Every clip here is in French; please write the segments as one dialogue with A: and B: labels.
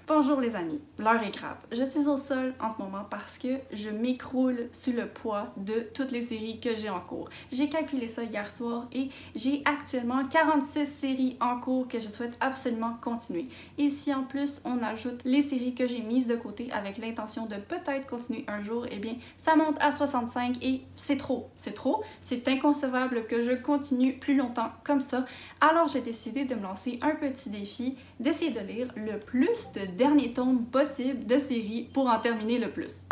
A: Bonjour les amis, l'heure est grave. Je suis au sol en ce moment parce que je m'écroule sous le poids de toutes les séries que j'ai en cours. J'ai calculé ça hier soir et j'ai actuellement 46 séries en cours que je souhaite absolument continuer. Et si en plus on ajoute les séries que j'ai mises de côté avec l'intention de peut-être continuer un jour, eh bien ça monte à 65 et c'est trop. C'est inconcevable que je continue plus longtemps comme ça. Alors j'ai décidé de me lancer un petit défi, d'essayer de lire le plus de derniers tomes possible de séries pour en terminer le plus.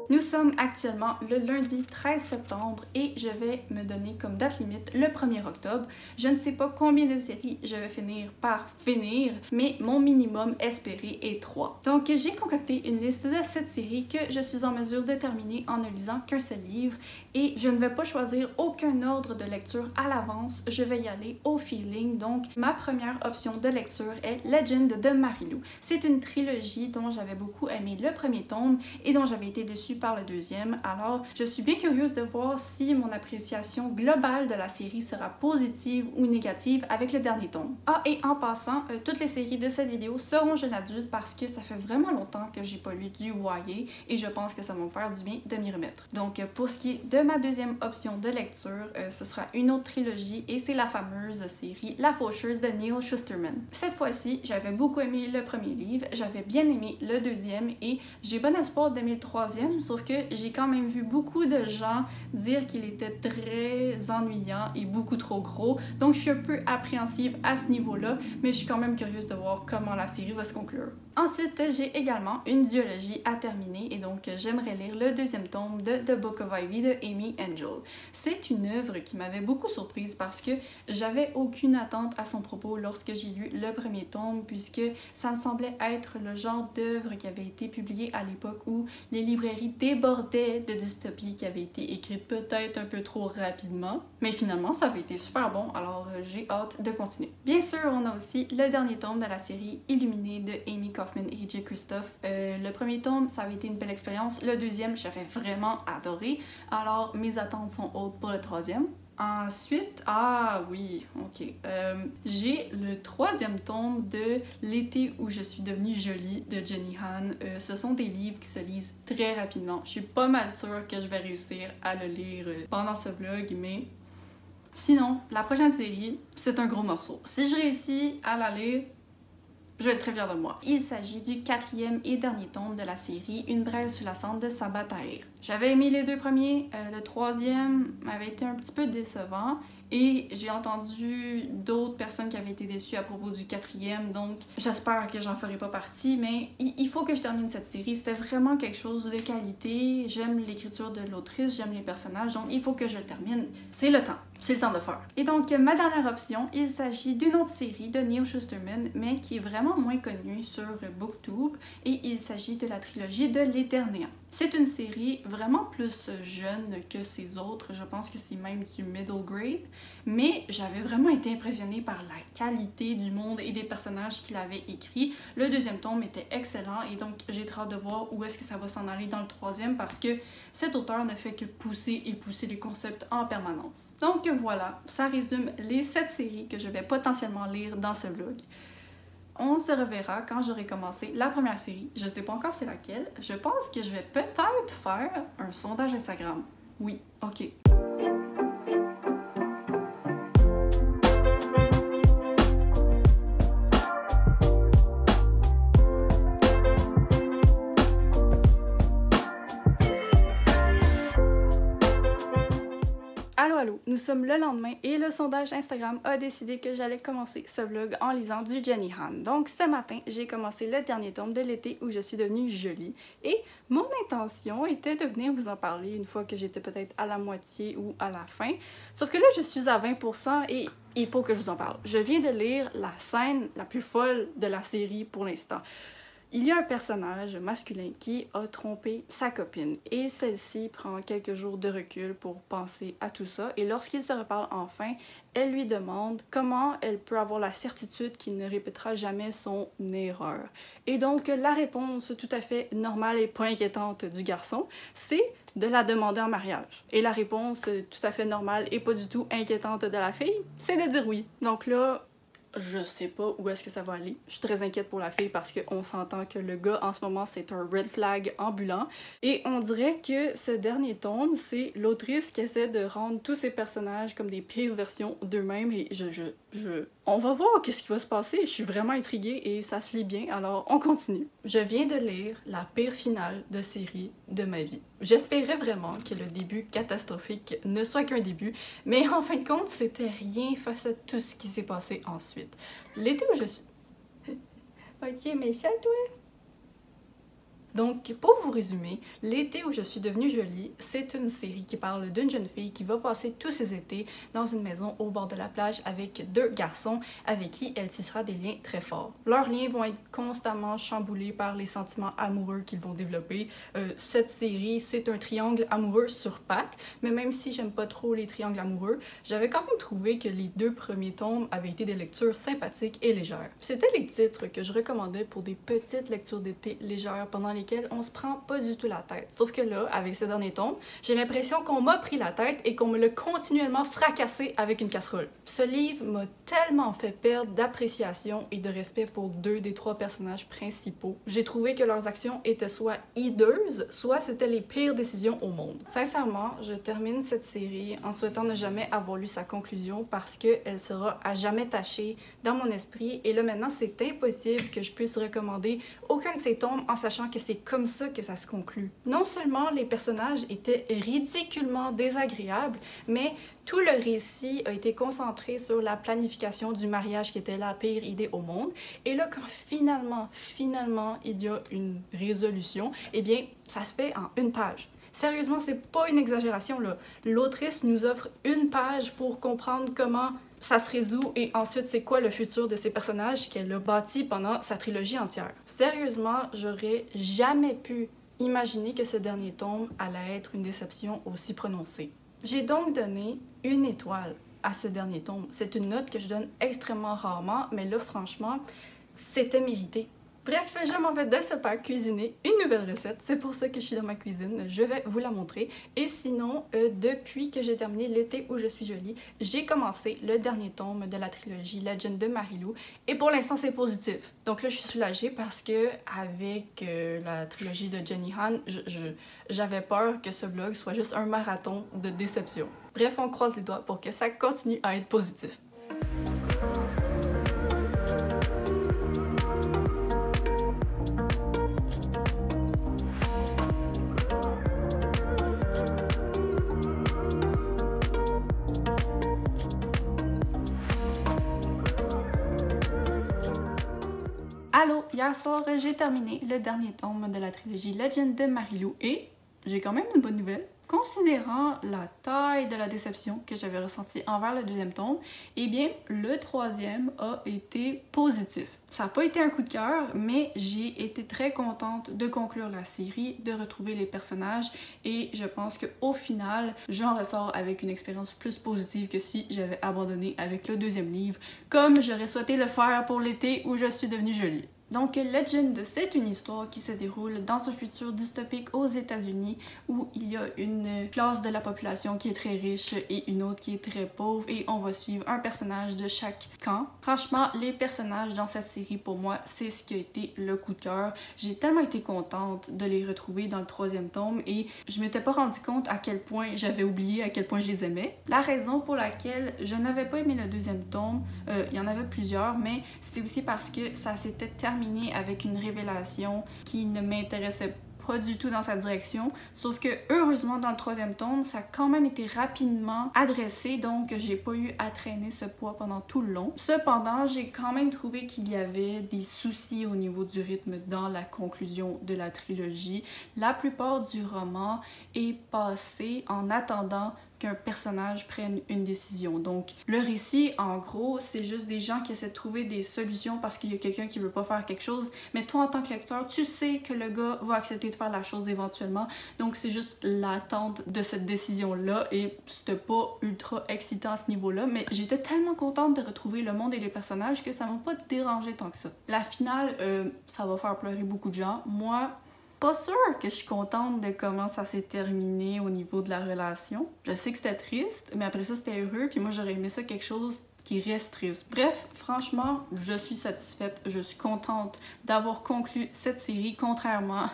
A: Nous sommes actuellement le lundi 13 septembre et je vais me donner comme date limite le 1er octobre. Je ne sais pas combien de séries je vais finir par finir, mais mon minimum espéré est 3. Donc j'ai concocté une liste de 7 séries que je suis en mesure de terminer en ne lisant qu'un seul livre et je ne vais pas choisir aucun ordre de lecture à l'avance, je vais y aller au feeling. Donc ma première option de lecture est Legend de Marilou. C'est une trilogie dont j'avais beaucoup aimé le premier tome et dont j'avais été déçue par le deuxième, alors je suis bien curieuse de voir si mon appréciation globale de la série sera positive ou négative avec le dernier tome. Ah, et en passant, toutes les séries de cette vidéo seront jeunes adultes parce que ça fait vraiment longtemps que j'ai pas lu du YA et je pense que ça va me faire du bien de m'y remettre. Donc pour ce qui est de ma deuxième option de lecture, ce sera une autre trilogie et c'est la fameuse série La Faucheuse de Neil Shusterman. Cette fois-ci, j'avais beaucoup aimé le premier livre, j'avais bien aimé le deuxième et j'ai bon espoir d'aimer le troisième, sauf que j'ai quand même vu beaucoup de gens dire qu'il était très ennuyant et beaucoup trop gros, donc je suis un peu appréhensive à ce niveau-là, mais je suis quand même curieuse de voir comment la série va se conclure. Ensuite, j'ai également une duologie à terminer et donc j'aimerais lire le deuxième tome de The Book of Ivy de Amy Angel. C'est une œuvre qui m'avait beaucoup surprise parce que j'avais aucune attente à son propos lorsque j'ai lu le premier tome, puisque ça me semblait être le genre d'œuvre qui avait été publiée à l'époque où les librairies débordaient de dystopies qui avaient été écrites peut-être un peu trop rapidement. Mais finalement, ça avait été super bon, alors j'ai hâte de continuer. Bien sûr, on a aussi le dernier tome de la série Illuminée de Amy Kaufman et Jay Kristoff. Le premier tome, ça avait été une belle expérience. Le deuxième, j'avais vraiment adoré. Alors, mes attentes sont hautes pour le troisième. Ensuite, ah oui, ok. J'ai le troisième tome de L'été où je suis devenue jolie de Jenny Han. Ce sont des livres qui se lisent très rapidement. Je suis pas mal sûre que je vais réussir à le lire pendant ce vlog, mais sinon, la prochaine série, c'est un gros morceau. Si je réussis à la lire, je vais être très fière de moi. Il s'agit du quatrième et dernier tome de la série Une braise sous la cendre de Sabaa Tahir. J'avais aimé les deux premiers, le troisième avait été un petit peu décevant et j'ai entendu d'autres personnes qui avaient été déçues à propos du quatrième, donc j'espère que j'en ferai pas partie, mais il faut que je termine cette série. C'était vraiment quelque chose de qualité, j'aime l'écriture de l'autrice, j'aime les personnages, donc il faut que je le termine. C'est le temps de le faire. Et donc ma dernière option, il s'agit d'une autre série de Neil Shusterman, mais qui est vraiment moins connue sur BookTube, et il s'agit de la trilogie de l'Éternéant. C'est une série vraiment plus jeune que ses autres, je pense que c'est même du middle grade, mais j'avais vraiment été impressionnée par la qualité du monde et des personnages qu'il avait écrits. Le deuxième tome était excellent et donc j'ai très hâte de voir où est-ce que ça va s'en aller dans le troisième parce que cet auteur ne fait que pousser et pousser les concepts en permanence. Donc voilà, ça résume les 7 séries que je vais potentiellement lire dans ce vlog. On se reverra quand j'aurai commencé la première série. Je sais pas encore c'est laquelle. Je pense que je vais peut-être faire un sondage Instagram. Oui, ok. Allô, nous sommes le lendemain et le sondage Instagram a décidé que j'allais commencer ce vlog en lisant du Jenny Han. Donc ce matin, j'ai commencé le dernier tome de L'été où je suis devenue jolie et mon intention était de venir vous en parler une fois que j'étais peut-être à la moitié ou à la fin. Sauf que là, je suis à 20% et il faut que je vous en parle. Je viens de lire la scène la plus folle de la série pour l'instant. Il y a un personnage masculin qui a trompé sa copine et celle-ci prend quelques jours de recul pour penser à tout ça et lorsqu'ils se reparlent enfin, elle lui demande comment elle peut avoir la certitude qu'il ne répétera jamais son erreur. Et donc la réponse tout à fait normale et pas inquiétante du garçon, c'est de la demander en mariage. Et la réponse tout à fait normale et pas du tout inquiétante de la fille, c'est de dire oui. Donc là, je sais pas où est-ce que ça va aller. Je suis très inquiète pour la fille parce qu'on s'entend que le gars en ce moment c'est un red flag ambulant. Et on dirait que ce dernier tome, c'est l'autrice qui essaie de rendre tous ses personnages comme des pires versions d'eux-mêmes et on va voir qu'est-ce qui va se passer. Je suis vraiment intriguée et ça se lit bien, alors on continue. Je viens de lire la pire finale de série de ma vie. J'espérais vraiment que le début catastrophique ne soit qu'un début, mais en fin de compte, c'était rien face à tout ce qui s'est passé ensuite. L'été où je suis... Ok, mais ça, toi? Donc, pour vous résumer, L'été où je suis devenue jolie, c'est une série qui parle d'une jeune fille qui va passer tous ses étés dans une maison au bord de la plage avec deux garçons avec qui elle tissera des liens très forts. Leurs liens vont être constamment chamboulés par les sentiments amoureux qu'ils vont développer. Cette série, c'est un triangle amoureux sur pattes, mais même si j'aime pas trop les triangles amoureux, j'avais quand même trouvé que les 2 premiers tomes avaient été des lectures sympathiques et légères. C'était les titres que je recommandais pour des petites lectures d'été légères pendant lesquelles on se prend pas du tout la tête. Sauf que là, avec ce dernier tome, j'ai l'impression qu'on m'a pris la tête et qu'on me l'a continuellement fracassé avec une casserole. Ce livre m'a tellement fait perdre d'appréciation et de respect pour 2 des 3 personnages principaux. J'ai trouvé que leurs actions étaient soit hideuses, soit c'était les pires décisions au monde. Sincèrement, je termine cette série en souhaitant ne jamais avoir lu sa conclusion parce qu'elle sera à jamais tachée dans mon esprit et là maintenant c'est impossible que je puisse recommander aucun de ces tomes en sachant que c'est comme ça que ça se conclut. Non seulement les personnages étaient ridiculement désagréables, mais tout le récit a été concentré sur la planification du mariage qui était la pire idée au monde. Et là, quand finalement, il y a une résolution, eh bien, ça se fait en 1 page. Sérieusement, c'est pas une exagération, là. L'autrice nous offre 1 page pour comprendre comment ça se résout et ensuite c'est quoi le futur de ces personnages qu'elle a bâti pendant sa trilogie entière. Sérieusement, j'aurais jamais pu imaginer que ce dernier tome allait être une déception aussi prononcée. J'ai donc donné 1 étoile à ce dernier tome. C'est une note que je donne extrêmement rarement, mais là franchement, c'était mérité. Bref, je m'en vais de ce pas cuisiner une nouvelle recette. C'est pour ça que je suis dans ma cuisine. Je vais vous la montrer. Et sinon, depuis que j'ai terminé L'été où je suis jolie, j'ai commencé le dernier tome de la trilogie Legend de Marilou. Et pour l'instant, c'est positif. Donc là, je suis soulagée parce que avec la trilogie de Jenny Han, j'avais peur que ce vlog soit juste un marathon de déception. Bref, on croise les doigts pour que ça continue à être positif. Allô, hier soir, j'ai terminé le dernier tome de la trilogie Legend de Marilou et j'ai quand même une bonne nouvelle. Considérant la taille de la déception que j'avais ressentie envers le 2e tome, eh bien, le 3e a été positif. Ça n'a pas été un coup de cœur, mais j'ai été très contente de conclure la série, de retrouver les personnages et je pense qu'au final, j'en ressors avec une expérience plus positive que si j'avais abandonné avec le 2e livre, comme j'aurais souhaité le faire pour L'été où je suis devenue jolie. Donc Legend, c'est une histoire qui se déroule dans un futur dystopique aux États-Unis où il y a une classe de la population qui est très riche et une autre qui est très pauvre et on va suivre un personnage de chaque camp. Franchement, les personnages dans cette série, pour moi, c'est ce qui a été le coup de cœur. J'ai tellement été contente de les retrouver dans le 3e tome et je m'étais pas rendu compte à quel point j'avais oublié à quel point je les aimais. La raison pour laquelle je n'avais pas aimé le 2e tome, il y en avait plusieurs, mais c'est aussi parce que ça s'était terminé avec une révélation qui ne m'intéressait pas du tout dans sa direction, sauf que heureusement dans le 3e tome, ça a quand même été rapidement adressé, donc j'ai pas eu à traîner ce poids pendant tout le long. Cependant, j'ai quand même trouvé qu'il y avait des soucis au niveau du rythme dans la conclusion de la trilogie. La plupart du roman est passé en attendant qu'un personnage prenne une décision. Donc, le récit, en gros, c'est juste des gens qui essaient de trouver des solutions parce qu'il y a quelqu'un qui veut pas faire quelque chose, mais toi, en tant que lecteur, tu sais que le gars va accepter de faire la chose éventuellement, donc c'est juste l'attente de cette décision-là, et c'était pas ultra excitant à ce niveau-là, mais j'étais tellement contente de retrouver le monde et les personnages que ça m'a pas dérangé tant que ça. La finale, ça va faire pleurer beaucoup de gens. Moi, Pas sûre que je suis contente de comment ça s'est terminé au niveau de la relation. Je sais que c'était triste, mais après ça c'était heureux, puis moi j'aurais aimé ça quelque chose qui reste triste. Bref, franchement, je suis satisfaite, je suis contente d'avoir conclu cette série, contrairement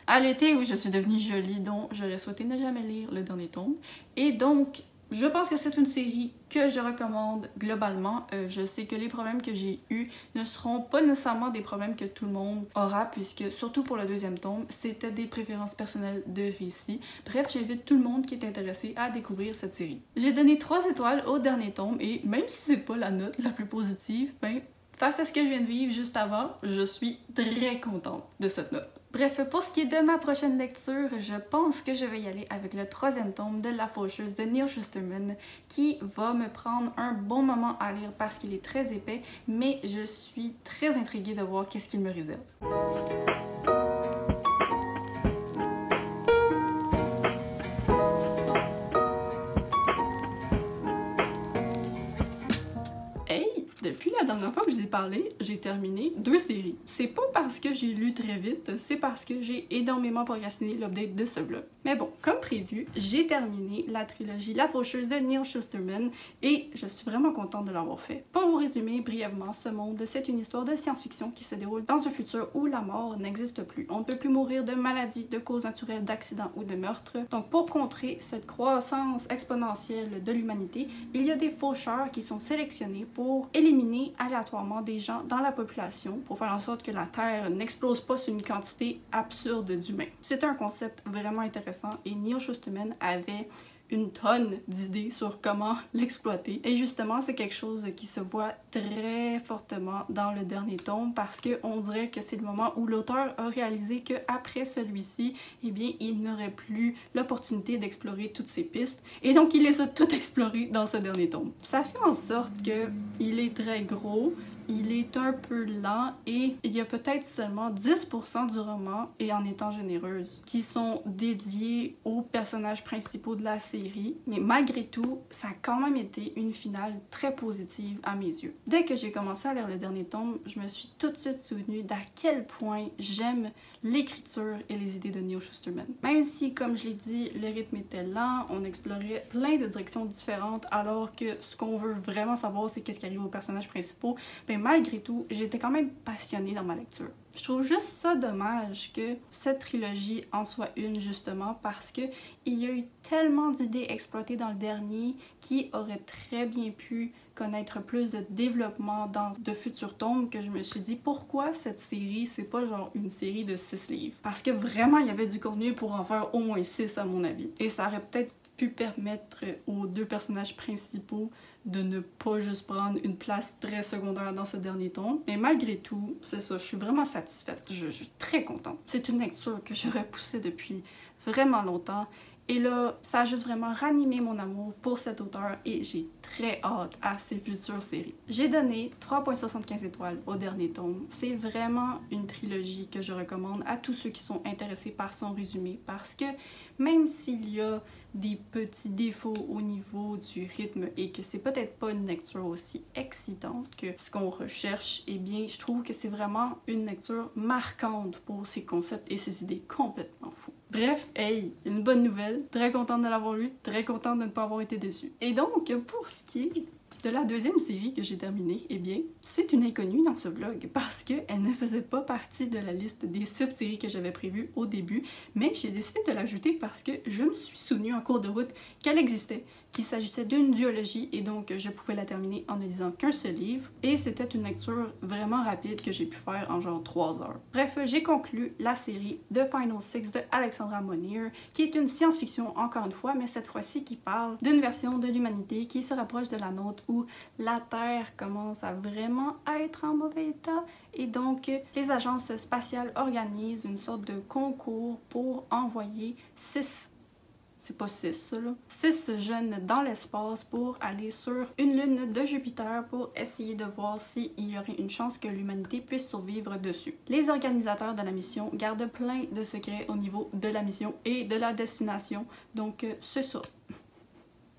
A: à l'été où je suis devenue jolie, dont j'aurais souhaité ne jamais lire le dernier tome. Et donc, je pense que c'est une série que je recommande globalement. Je sais que les problèmes que j'ai eus ne seront pas nécessairement des problèmes que tout le monde aura, puisque surtout pour le deuxième tome, c'était des préférences personnelles de récit. Bref, j'invite tout le monde qui est intéressé à découvrir cette série. J'ai donné 3 étoiles au dernier tome et même si c'est pas la note la plus positive, ben face à ce que je viens de vivre juste avant, je suis très contente de cette note. Bref, pour ce qui est de ma prochaine lecture, je pense que je vais y aller avec le 3e tome de La Faucheuse de Neal Shusterman, qui va me prendre un bon moment à lire parce qu'il est très épais, mais je suis très intriguée de voir qu'est-ce qu'il me réserve. Depuis la dernière fois que je vous ai parlé, j'ai terminé 2 séries. C'est pas parce que j'ai lu très vite, c'est parce que j'ai énormément procrastiné l'update de ce vlog. Mais bon, comme prévu, j'ai terminé la trilogie La Faucheuse de Neal Shusterman et je suis vraiment contente de l'avoir fait. Pour vous résumer brièvement, ce monde, c'est une histoire de science-fiction qui se déroule dans un futur où la mort n'existe plus. On ne peut plus mourir de maladies, de causes naturelles, d'accidents ou de meurtres. Donc pour contrer cette croissance exponentielle de l'humanité, il y a des faucheurs qui sont sélectionnés pour éliminer aléatoirement des gens dans la population pour faire en sorte que la Terre n'explose pas sur une quantité absurde d'humains. C'est un concept vraiment intéressant et Neal Shusterman avait une tonne d'idées sur comment l'exploiter. Et justement, c'est quelque chose qui se voit très fortement dans le dernier tome parce qu'on dirait que c'est le moment où l'auteur a réalisé qu'après celui-ci, eh bien, il n'aurait plus l'opportunité d'explorer toutes ces pistes. Et donc, il les a toutes explorées dans ce dernier tome. Ça fait en sorte qu'il est très gros, il est un peu lent et il y a peut-être seulement 10% du roman, et en étant généreuse, qui sont dédiés aux personnages principaux de la série. Mais malgré tout, ça a quand même été une finale très positive à mes yeux. Dès que j'ai commencé à lire le dernier tome, je me suis tout de suite souvenue d'à quel point j'aime l'écriture et les idées de Neal Shusterman. Même si, comme je l'ai dit, le rythme était lent, on explorait plein de directions différentes, alors que ce qu'on veut vraiment savoir, c'est qu'est-ce qui arrive aux personnages principaux. Mais malgré tout, j'étais quand même passionnée dans ma lecture. Je trouve juste ça dommage que cette trilogie en soit une, justement, parce que il y a eu tellement d'idées exploitées dans le dernier qui auraient très bien pu connaître plus de développement dans de futurs tomes, que je me suis dit pourquoi cette série, c'est pas genre une série de 6 livres. Parce que vraiment, il y avait du contenu pour en faire au moins 6 à mon avis. Et ça aurait peut-être pu permettre aux 2 personnages principaux de ne pas juste prendre une place très secondaire dans ce dernier tome. Mais malgré tout, c'est ça, je suis vraiment satisfaite. Je suis très contente. C'est une lecture que j'aurais poussée depuis vraiment longtemps. Et là, ça a juste vraiment ranimé mon amour pour cet auteur et j'ai très hâte à ses futures séries. J'ai donné 3,75 étoiles au dernier tome. C'est vraiment une trilogie que je recommande à tous ceux qui sont intéressés par son résumé parce que même s'il y a des petits défauts au niveau du rythme et que c'est peut-être pas une lecture aussi excitante que ce qu'on recherche, eh bien, je trouve que c'est vraiment une lecture marquante pour ses concepts et ses idées complètement fous. Bref, hey, une bonne nouvelle, très contente de l'avoir lu, très contente de ne pas avoir été déçue. Et donc, pour ce qui est de la deuxième série que j'ai terminée, eh bien, c'est une inconnue dans ce vlog parce qu'elle ne faisait pas partie de la liste des 7 séries que j'avais prévues au début, mais j'ai décidé de l'ajouter parce que je me suis souvenue en cours de route qu'elle existait, qu'il s'agissait d'une duologie et donc je pouvais la terminer en ne lisant qu'un seul livre et c'était une lecture vraiment rapide que j'ai pu faire en genre 3 heures. Bref, j'ai conclu la série The Final Six de Alexandra Monir, qui est une science-fiction encore une fois, mais cette fois-ci qui parle d'une version de l'humanité qui se rapproche de la nôtre où la Terre commence à vraiment être en mauvais état et donc les agences spatiales organisent une sorte de concours pour envoyer 6 jeunes dans l'espace pour aller sur une lune de Jupiter pour essayer de voir s'il y aurait une chance que l'humanité puisse survivre dessus. Les organisateurs de la mission gardent plein de secrets au niveau de la mission et de la destination, donc c'est ça.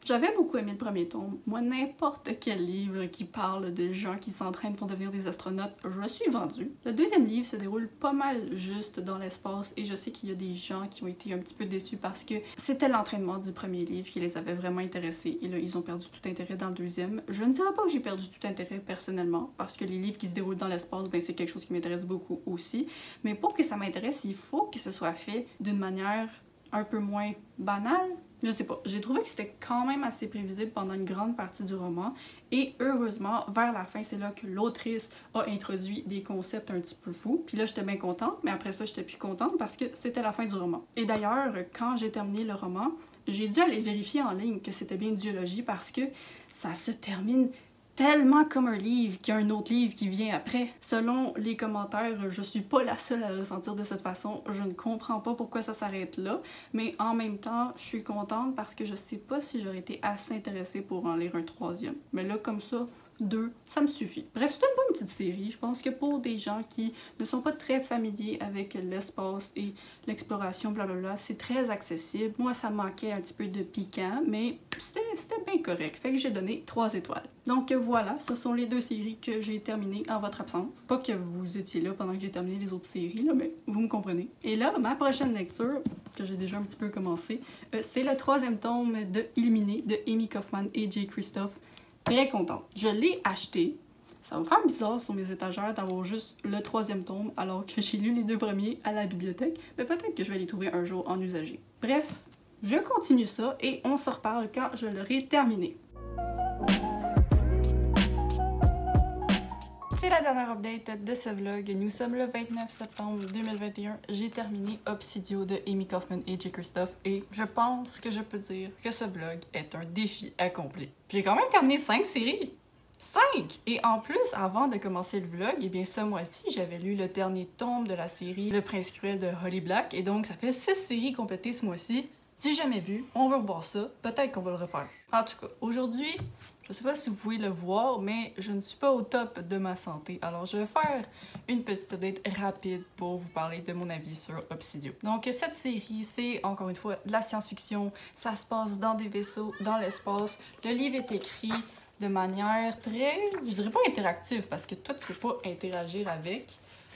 A: J'avais beaucoup aimé le premier tome. Moi, n'importe quel livre qui parle de gens qui s'entraînent pour devenir des astronautes, je suis vendue. Le deuxième livre se déroule pas mal juste dans l'espace et je sais qu'il y a des gens qui ont été un petit peu déçus parce que c'était l'entraînement du premier livre qui les avait vraiment intéressés et là, ils ont perdu tout intérêt dans le deuxième. Je ne dirais pas que j'ai perdu tout intérêt personnellement parce que les livres qui se déroulent dans l'espace, ben, c'est quelque chose qui m'intéresse beaucoup aussi. Mais pour que ça m'intéresse, il faut que ce soit fait d'une manière un peu moins banale. Je sais pas, j'ai trouvé que c'était quand même assez prévisible pendant une grande partie du roman et heureusement, vers la fin, c'est là que l'autrice a introduit des concepts un petit peu fous. Puis là, j'étais bien contente, mais après ça, j'étais plus contente parce que c'était la fin du roman. Et d'ailleurs, quand j'ai terminé le roman, j'ai dû aller vérifier en ligne que c'était bien une duologie parce que ça se termine tellement comme un livre qu'il y a un autre livre qui vient après. Selon les commentaires, je suis pas la seule à le ressentir de cette façon. Je ne comprends pas pourquoi ça s'arrête là, mais en même temps, je suis contente parce que je sais pas si j'aurais été assez intéressée pour en lire un troisième. Mais là, comme ça, 2, ça me suffit. Bref, c'est une bonne petite série. Je pense que pour des gens qui ne sont pas très familiers avec l'espace et l'exploration, blablabla, c'est très accessible. Moi, ça manquait un petit peu de piquant, mais c'était bien correct. Fait que j'ai donné 3 étoiles. Donc voilà, ce sont les 2 séries que j'ai terminées en votre absence. Pas que vous étiez là pendant que j'ai terminé les autres séries, là, mais vous me comprenez. Et là, ma prochaine lecture, que j'ai déjà un petit peu commencé, c'est le 3e tome de Illuminé de Amy Kaufman et Jay Kristoff. Très contente. Je l'ai acheté. Ça va faire bizarre sur mes étagères d'avoir juste le 3e tome alors que j'ai lu les 2 premiers à la bibliothèque, mais peut-être que je vais les trouver un jour en usagé. Bref, je continue ça et on se reparle quand je l'aurai terminé. C'est la dernière update de ce vlog. Nous sommes le 29 septembre 2021. J'ai terminé Obsidio de Amy Kaufman et Jay Kristoff et je pense que je peux dire que ce vlog est un défi accompli. J'ai quand même terminé 5 séries! 5! Et en plus, avant de commencer le vlog, eh bien ce mois-ci, j'avais lu le dernier tome de la série Le Prince Cruel de Holly Black et donc ça fait 6 séries complétées ce mois-ci. Si jamais vu, on va revoir ça, peut-être qu'on va le refaire. En tout cas, aujourd'hui, je sais pas si vous pouvez le voir, mais je ne suis pas au top de ma santé. Alors je vais faire une petite update rapide pour vous parler de mon avis sur Obsidio. Donc cette série, c'est encore une fois de la science-fiction, ça se passe dans des vaisseaux, dans l'espace. Le livre est écrit de manière très, je dirais pas interactive, parce que toi tu peux pas interagir avec.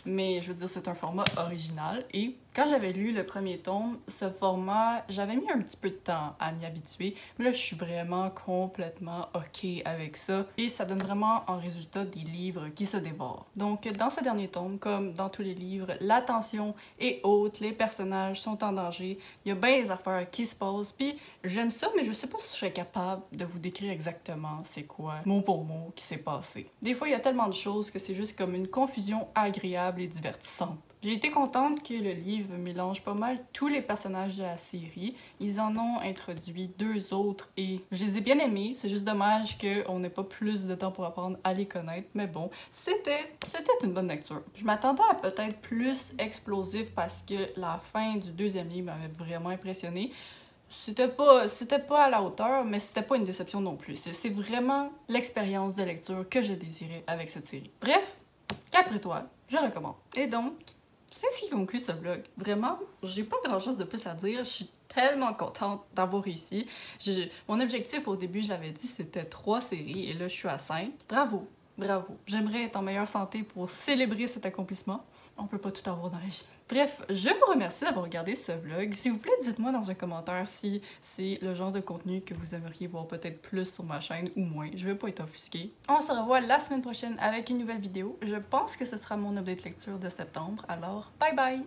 A: Mais je veux dire, c'est un format original. Et quand j'avais lu le premier tome, ce format, j'avais mis un petit peu de temps à m'y habituer. Mais là, je suis vraiment complètement OK avec ça. Et ça donne vraiment en résultat des livres qui se dévorent. Donc, dans ce dernier tome, comme dans tous les livres, la tension est haute, les personnages sont en danger, il y a bien des affaires qui se passent. Puis, j'aime ça, mais je sais pas si je serais capable de vous décrire exactement c'est quoi, mot pour mot, qui s'est passé. Des fois, il y a tellement de choses que c'est juste comme une confusion agréable et divertissante. J'ai été contente que le livre mélange pas mal tous les personnages de la série. Ils en ont introduit 2 autres et je les ai bien aimés. C'est juste dommage qu'on n'ait pas plus de temps pour apprendre à les connaître. Mais bon, c'était une bonne lecture. Je m'attendais à peut-être plus explosif parce que la fin du 2e livre m'avait vraiment impressionnée. C'était pas à la hauteur, mais c'était pas une déception non plus. C'est vraiment l'expérience de lecture que je désirais avec cette série. Bref, 4 étoiles, je recommande. Et donc, c'est ce qui conclut ce vlog. Vraiment, j'ai pas grand chose de plus à dire. Je suis tellement contente d'avoir réussi. Mon objectif au début, je l'avais dit, c'était 3 séries et là, je suis à 5. Bravo, bravo. J'aimerais être en meilleure santé pour célébrer cet accomplissement. On peut pas tout avoir dans la vie. Bref, je vous remercie d'avoir regardé ce vlog. S'il vous plaît, dites-moi dans un commentaire si c'est le genre de contenu que vous aimeriez voir peut-être plus sur ma chaîne ou moins. Je vais pas être offusquée. On se revoit la semaine prochaine avec une nouvelle vidéo. Je pense que ce sera mon update lecture de septembre. Alors, bye bye!